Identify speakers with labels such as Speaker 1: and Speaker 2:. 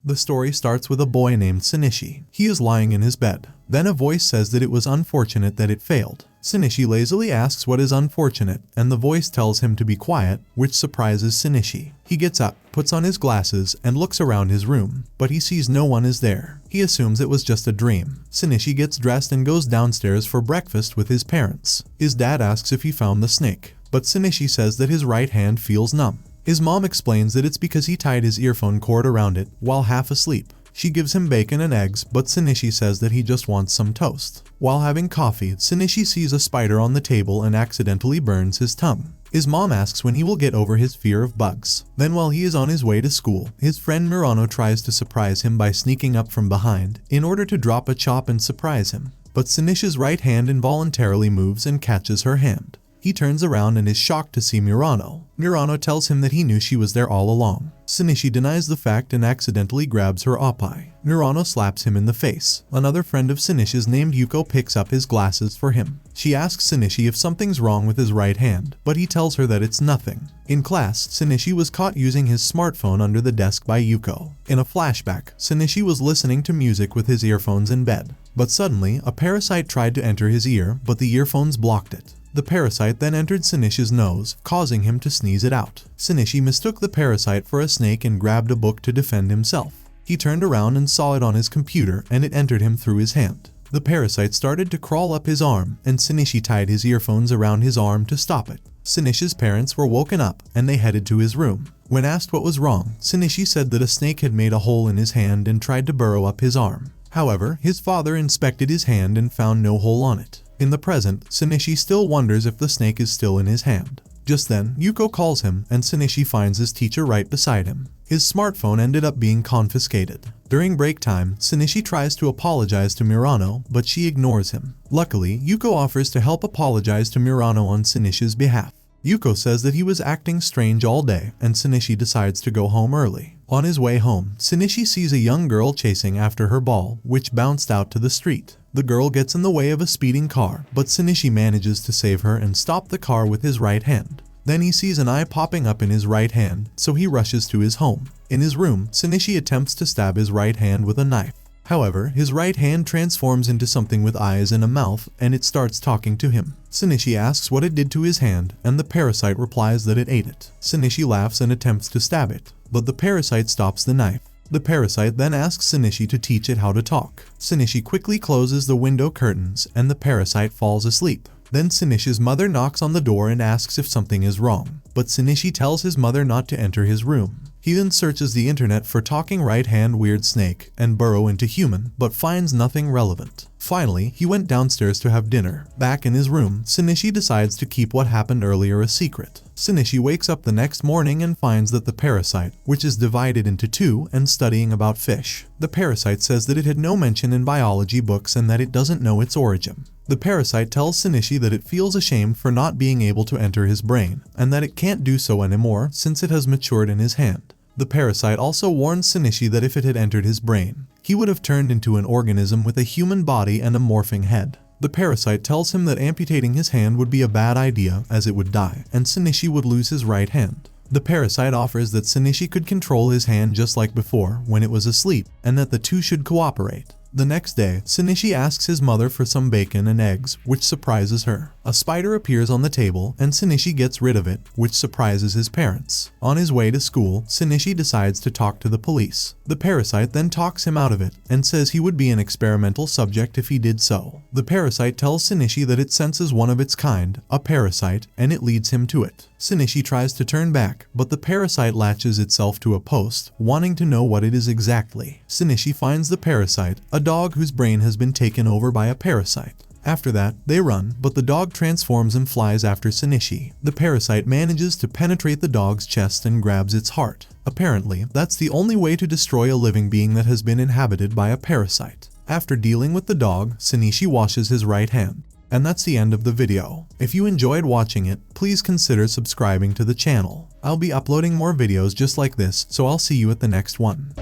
Speaker 1: The story starts with a boy named Shinichi. He is lying in his bed. Then a voice says that it was unfortunate that it failed. Shinichi lazily asks what is unfortunate, and the voice tells him to be quiet, which surprises Shinichi. He gets up, puts on his glasses, and looks around his room, but he sees no one is there. He assumes it was just a dream. Shinichi gets dressed and goes downstairs for breakfast with his parents. His dad asks if he found the snake, but Shinichi says that his right hand feels numb. His mom explains that it's because he tied his earphone cord around it while half asleep. She gives him bacon and eggs, but Shinichi says that he just wants some toast. While having coffee, Shinichi sees a spider on the table and accidentally burns his tongue. His mom asks when he will get over his fear of bugs. Then while he is on his way to school, his friend Murano tries to surprise him by sneaking up from behind in order to drop a chop and surprise him. But Shinichi's right hand involuntarily moves and catches her hand. He turns around and is shocked to see Murano. Murano tells him that he knew she was there all along. Shinichi denies the fact and accidentally grabs her oppai. Murano slaps him in the face. Another friend of Shinichi's named Yuko picks up his glasses for him. She asks Shinichi if something's wrong with his right hand, but he tells her that it's nothing. In class, Shinichi was caught using his smartphone under the desk by Yuko. In a flashback, Shinichi was listening to music with his earphones in bed. But suddenly, a parasite tried to enter his ear, but the earphones blocked it. The parasite then entered Shinichi's nose, causing him to sneeze it out. Shinichi mistook the parasite for a snake and grabbed a book to defend himself. He turned around and saw it on his computer, and it entered him through his hand. The parasite started to crawl up his arm, and Shinichi tied his earphones around his arm to stop it. Shinichi's parents were woken up, and they headed to his room. When asked what was wrong, Shinichi said that a snake had made a hole in his hand and tried to burrow up his arm. However, his father inspected his hand and found no hole on it. In the present, Shinichi still wonders if the snake is still in his hand. Just then, Yuko calls him, and Shinichi finds his teacher right beside him. His smartphone ended up being confiscated. During break time, Shinichi tries to apologize to Murano, but she ignores him. Luckily, Yuko offers to help apologize to Murano on Shinichi's behalf. Yuko says that he was acting strange all day, and Shinichi decides to go home early. On his way home, Shinichi sees a young girl chasing after her ball, which bounced out to the street. The girl gets in the way of a speeding car, but Shinichi manages to save her and stop the car with his right hand. Then he sees an eye popping up in his right hand, so he rushes to his home. In his room, Shinichi attempts to stab his right hand with a knife. However, his right hand transforms into something with eyes and a mouth, and it starts talking to him. Shinichi asks what it did to his hand, and the parasite replies that it ate it. Shinichi laughs and attempts to stab it, but the parasite stops the knife. The parasite then asks Shinichi to teach it how to talk. Shinichi quickly closes the window curtains, and the parasite falls asleep. Then Shinichi's mother knocks on the door and asks if something is wrong, but Shinichi tells his mother not to enter his room. He then searches the internet for talking right hand weird snake and burrow into human, but finds nothing relevant. Finally, he went downstairs to have dinner. Back in his room, Shinichi decides to keep what happened earlier a secret. Shinichi wakes up the next morning and finds that the parasite, which is divided into two and studying about fish. The parasite says that it had no mention in biology books and that it doesn't know its origin. The parasite tells Shinichi that it feels ashamed for not being able to enter his brain, and that it can't do so anymore since it has matured in his hand. The parasite also warns Shinichi that if it had entered his brain, he would have turned into an organism with a human body and a morphing head. The parasite tells him that amputating his hand would be a bad idea as it would die, and Shinichi would lose his right hand. The parasite offers that Shinichi could control his hand just like before when it was asleep, and that the two should cooperate. The next day, Shinichi asks his mother for some bacon and eggs, which surprises her. A spider appears on the table, and Shinichi gets rid of it, which surprises his parents. On his way to school, Shinichi decides to talk to the police. The parasite then talks him out of it, and says he would be an experimental subject if he did so. The parasite tells Shinichi that it senses one of its kind, a parasite, and it leads him to it. Shinichi tries to turn back, but the parasite latches itself to a post, wanting to know what it is exactly. Shinichi finds the parasite, a dog whose brain has been taken over by a parasite. After that, they run, but the dog transforms and flies after Shinichi. The parasite manages to penetrate the dog's chest and grabs its heart. Apparently, that's the only way to destroy a living being that has been inhabited by a parasite. After dealing with the dog, Shinichi washes his right hand. And that's the end of the video. If you enjoyed watching it, please consider subscribing to the channel. I'll be uploading more videos just like this, so I'll see you at the next one.